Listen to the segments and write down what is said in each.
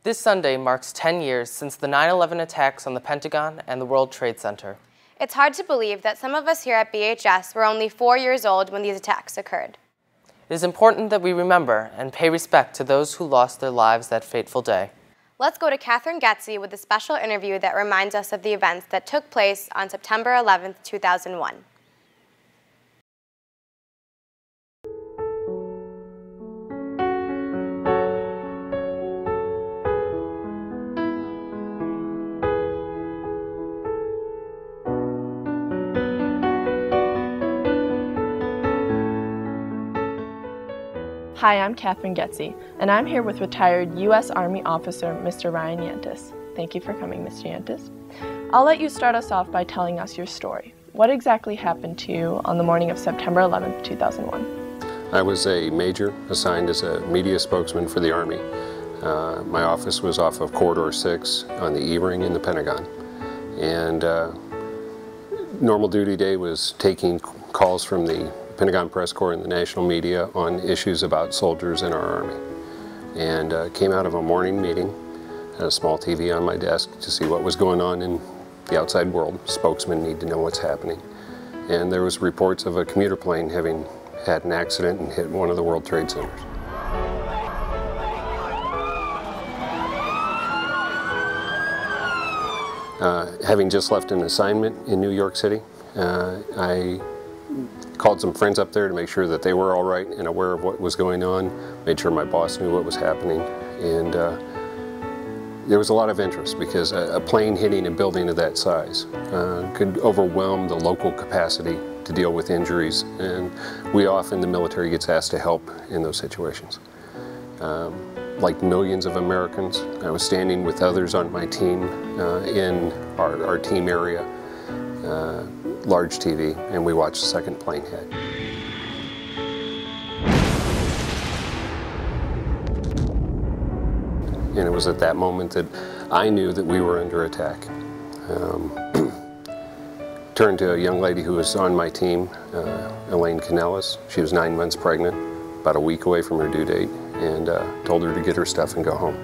This Sunday marks 10 years since the 9/11 attacks on the Pentagon and the World Trade Center. It's hard to believe that some of us here at BHS were only 4 years old when these attacks occurred. It is important that we remember and pay respect to those who lost their lives that fateful day. Let's go to Catherine Goetze with a special interview that reminds us of the events that took place on September 11, 2001. Hi, I'm Catherine Goetze, and I'm here with retired U.S. Army officer Mr. Ryan Yantis. Thank you for coming, Mr. Yantis. I'll let you start us off by telling us your story. What exactly happened to you on the morning of September 11th, 2001? I was a major assigned as a media spokesman for the Army. My office was off of Corridor 6 on the E-ring in the Pentagon. And normal duty day was taking calls from the Pentagon press corps and the national media on issues about soldiers in our Army. And came out of a morning meeting, had a small TV on my desk to see what was going on in the outside world. Spokesmen need to know what's happening. And there was reports of a commuter plane having had an accident and hit one of the World Trade Centers. Having just left an assignment in New York City, I called some friends up there to make sure that they were all right and aware of what was going on, made sure my boss knew what was happening, and there was a lot of interest because a plane hitting a building of that size could overwhelm the local capacity to deal with injuries, and we often, the military, gets asked to help in those situations. Like millions of Americans, I was standing with others on my team in our team area, large TV, and we watched the second plane hit. And it was at that moment that I knew that we were under attack. Turned to a young lady who was on my team, Elaine Canellis. She was 9 months pregnant, about a week away from her due date, and told her to get her stuff and go home.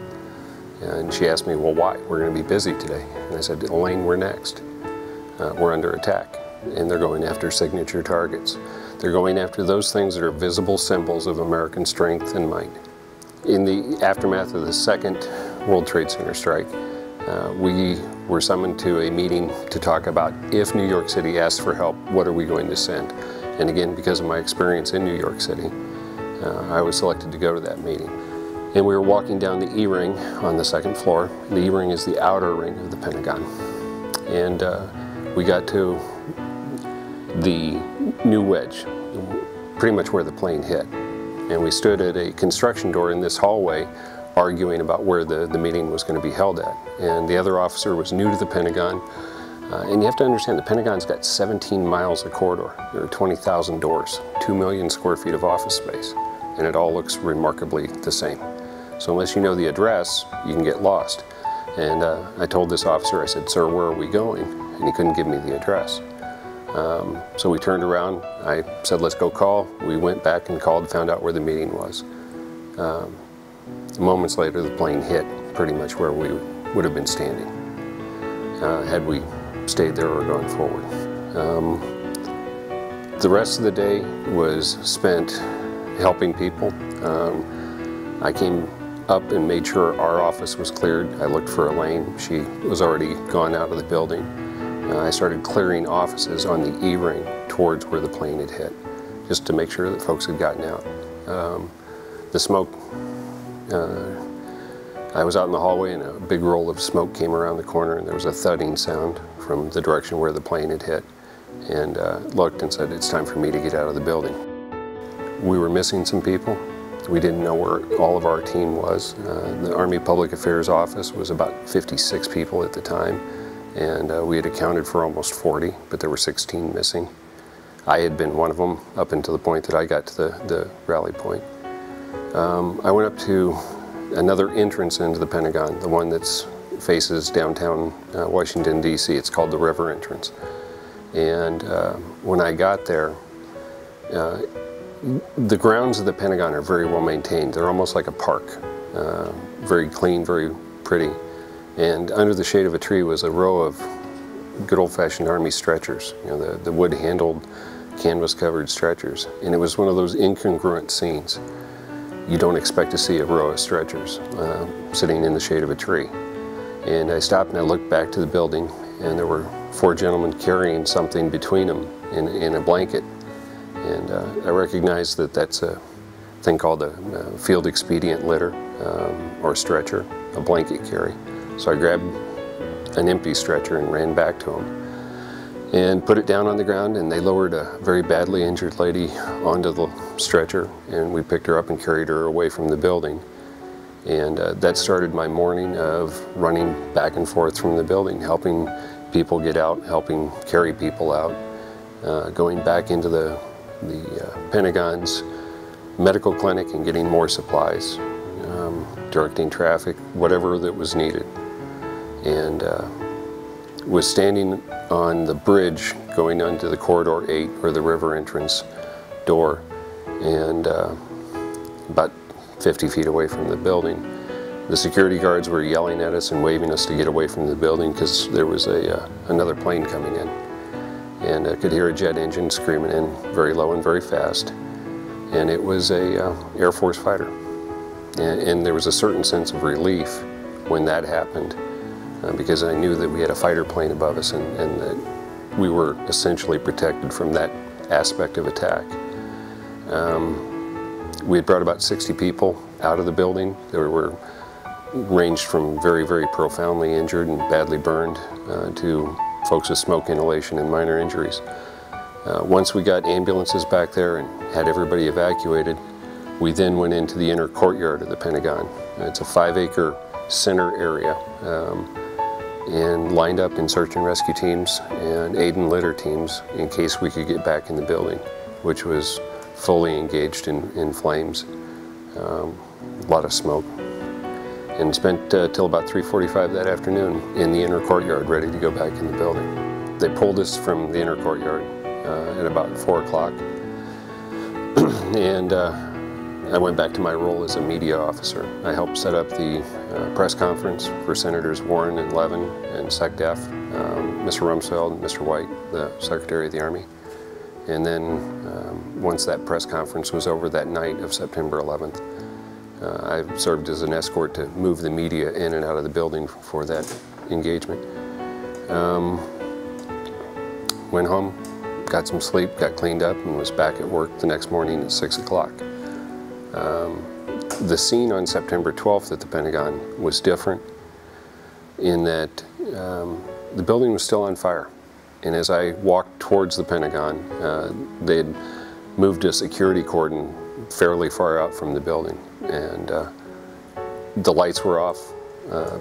And she asked me, well, why? We're going to be busy today. And I said, Elaine, we're next. We're under attack, and they're going after signature targets. They're going after those things that are visible symbols of American strength and might. In the aftermath of the second World Trade Center strike, we were summoned to a meeting to talk about if New York City asks for help, what are we going to send? And again, because of my experience in New York City, I was selected to go to that meeting. And we were walking down the E-ring on the second floor. The E-ring is the outer ring of the Pentagon. And we got to the new wedge, pretty much where the plane hit. And we stood at a construction door in this hallway arguing about where the meeting was going to be held at. And the other officer was new to the Pentagon. And you have to understand, the Pentagon's got 17 miles of corridor. There are 20,000 doors, 2 million square feet of office space. And it all looks remarkably the same. So unless you know the address, you can get lost. And I told this officer, I said, sir, where are we going? And he couldn't give me the address. So we turned around, I said, let's go call. We went back and called, found out where the meeting was. Moments later, the plane hit pretty much where we would have been standing had we stayed there or gone forward. The rest of the day was spent helping people. I came up and made sure our office was cleared. I looked for Elaine. She was already gone out of the building. I started clearing offices on the E-ring towards where the plane had hit, just to make sure that folks had gotten out. The smoke, I was out in the hallway and a big roll of smoke came around the corner and there was a thudding sound from the direction where the plane had hit, and looked and said, it's time for me to get out of the building. We were missing some people. We didn't know where all of our team was. The Army Public Affairs Office was about 56 people at the time, and we had accounted for almost 40, but there were 16 missing. I had been one of them up until the point that I got to the rally point. I went up to another entrance into the Pentagon, the one that faces downtown Washington, D.C. It's called the River Entrance. And when I got there, the grounds of the Pentagon are very well maintained. They're almost like a park. Very clean, very pretty. And under the shade of a tree was a row of good old-fashioned Army stretchers, you know, the wood-handled, canvas-covered stretchers. And it was one of those incongruent scenes. You don't expect to see a row of stretchers sitting in the shade of a tree. And I stopped and I looked back to the building, and there were 4 gentlemen carrying something between them in a blanket. And I recognized that that's a thing called a field expedient litter or stretcher, a blanket carry. So I grabbed an empty stretcher and ran back to them and put it down on the ground, and they lowered a very badly injured lady onto the stretcher, and we picked her up and carried her away from the building. And that started my morning of running back and forth from the building, helping people get out, helping carry people out, going back into the Pentagon's medical clinic and getting more supplies, directing traffic, whatever that was needed. And was standing on the bridge going onto the Corridor 8, or the river entrance door, and about 50 feet away from the building. The security guards were yelling at us and waving us to get away from the building because there was another plane coming in. And I could hear a jet engine screaming in very low and very fast. And it was a Air Force fighter. And there was a certain sense of relief when that happened, because I knew that we had a fighter plane above us, and that we were essentially protected from that aspect of attack. We had brought about 60 people out of the building. There were ranged from very, very profoundly injured and badly burned to folks with smoke inhalation and minor injuries. Once we got ambulances back there and had everybody evacuated, we then went into the inner courtyard of the Pentagon. It's a 5-acre center area, and lined up in search and rescue teams and aid and litter teams in case we could get back in the building, which was fully engaged in flames, a lot of smoke. And spent till about 3:45 that afternoon in the inner courtyard, ready to go back in the building. They pulled us from the inner courtyard at about 4 o'clock, and I went back to my role as a media officer. I helped set up the press conference for Senators Warren and Levin and SecDef, Mr. Rumsfeld and Mr. White, the Secretary of the Army. And then once that press conference was over that night of September 11th, I served as an escort to move the media in and out of the building for that engagement. Went home, got some sleep, got cleaned up, and was back at work the next morning at 6 o'clock. The scene on September 12th at the Pentagon was different in that the building was still on fire. And as I walked towards the Pentagon, they had moved a security cordon fairly far out from the building. And the lights were off,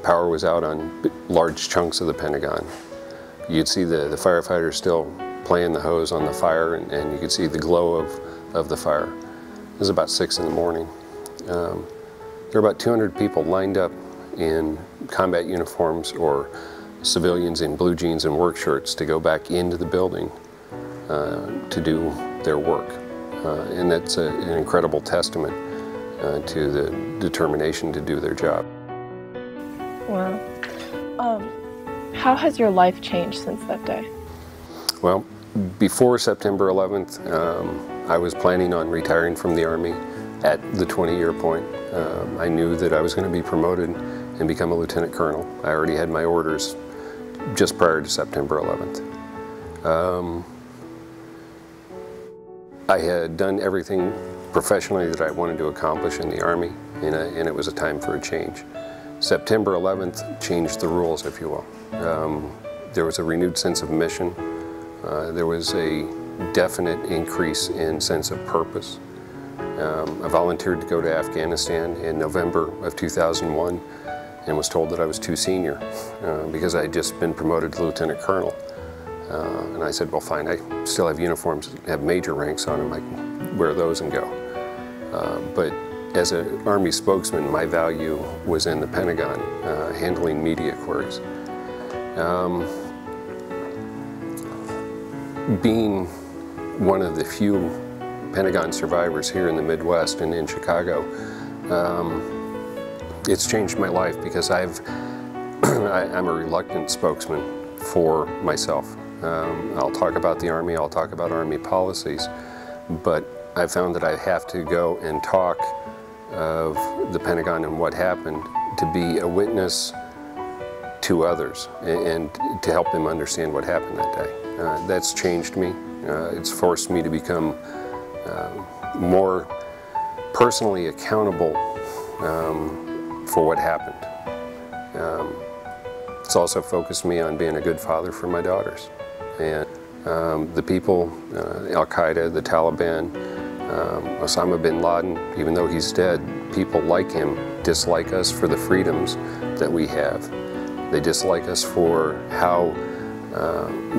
power was out on large chunks of the Pentagon. You'd see the firefighters still playing the hose on the fire, and you could see the glow of the fire. It was about 6 in the morning. There were about 200 people lined up in combat uniforms or civilians in blue jeans and work shirts to go back into the building to do their work. And that's an incredible testament to the determination to do their job. Wow. How has your life changed since that day? Well, before September 11th, I was planning on retiring from the Army at the 20-year point. I knew that I was going to be promoted and become a lieutenant colonel. I already had my orders just prior to September 11th. I had done everything professionally that I wanted to accomplish in the Army, and it was a time for a change. September 11th changed the rules, if you will. There was a renewed sense of mission. There was a definite increase in sense of purpose. I volunteered to go to Afghanistan in November of 2001 and was told that I was too senior because I had just been promoted to lieutenant colonel. And I said, well, fine, I still have uniforms that have major ranks on them. I can wear those and go. But as an Army spokesman, my value was in the Pentagon, handling media queries. Being one of the few Pentagon survivors here in the Midwest and in Chicago, It's changed my life because I'm a reluctant spokesman for myself. I'll talk about the Army, I'll talk about Army policies, but I found that I have to go and talk of the Pentagon and what happened to be a witness to others and to help them understand what happened that day. That's changed me. It's forced me to become more personally accountable for what happened. It's also focused me on being a good father for my daughters. And the people, Al-Qaeda, the Taliban, Osama bin Laden, even though he's dead, people like him dislike us for the freedoms that we have. They dislike us for how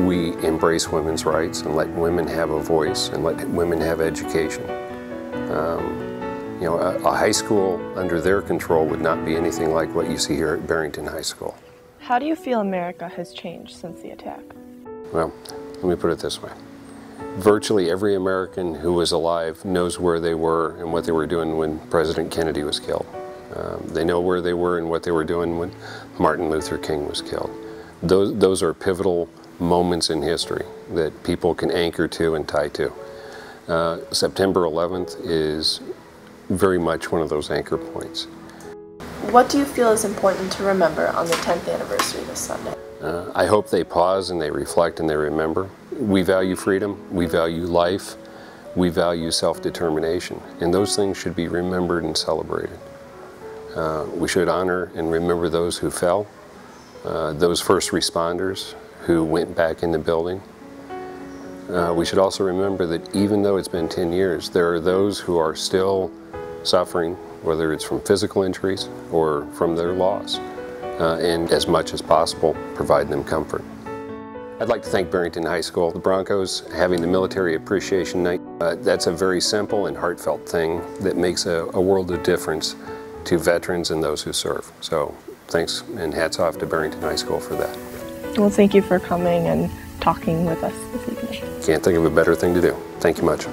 we embrace women's rights and let women have a voice and let women have education. You know, a high school under their control would not be anything like what you see here at Barrington High School. How do you feel America has changed since the attack? Well, let me put it this way. Virtually every American who was alive knows where they were and what they were doing when President Kennedy was killed. They know where they were and what they were doing when Martin Luther King was killed. Those are pivotal moments in history that people can anchor to and tie to. September 11th is very much one of those anchor points. What do you feel is important to remember on the 10th anniversary this Sunday? I hope they pause and they reflect and they remember. We value freedom, we value life, we value self-determination, and those things should be remembered and celebrated. We should honor and remember those who fell, those first responders who went back in the building. We should also remember that even though it's been 10 years, there are those who are still suffering, whether it's from physical injuries or from their loss, and as much as possible, provide them comfort. I'd like to thank Barrington High School. The Broncos having the Military Appreciation Night, that's a very simple and heartfelt thing that makes a world of difference to veterans and those who serve. So thanks and hats off to Barrington High School for that. Well, thank you for coming and talking with us this evening. Can't think of a better thing to do. Thank you much.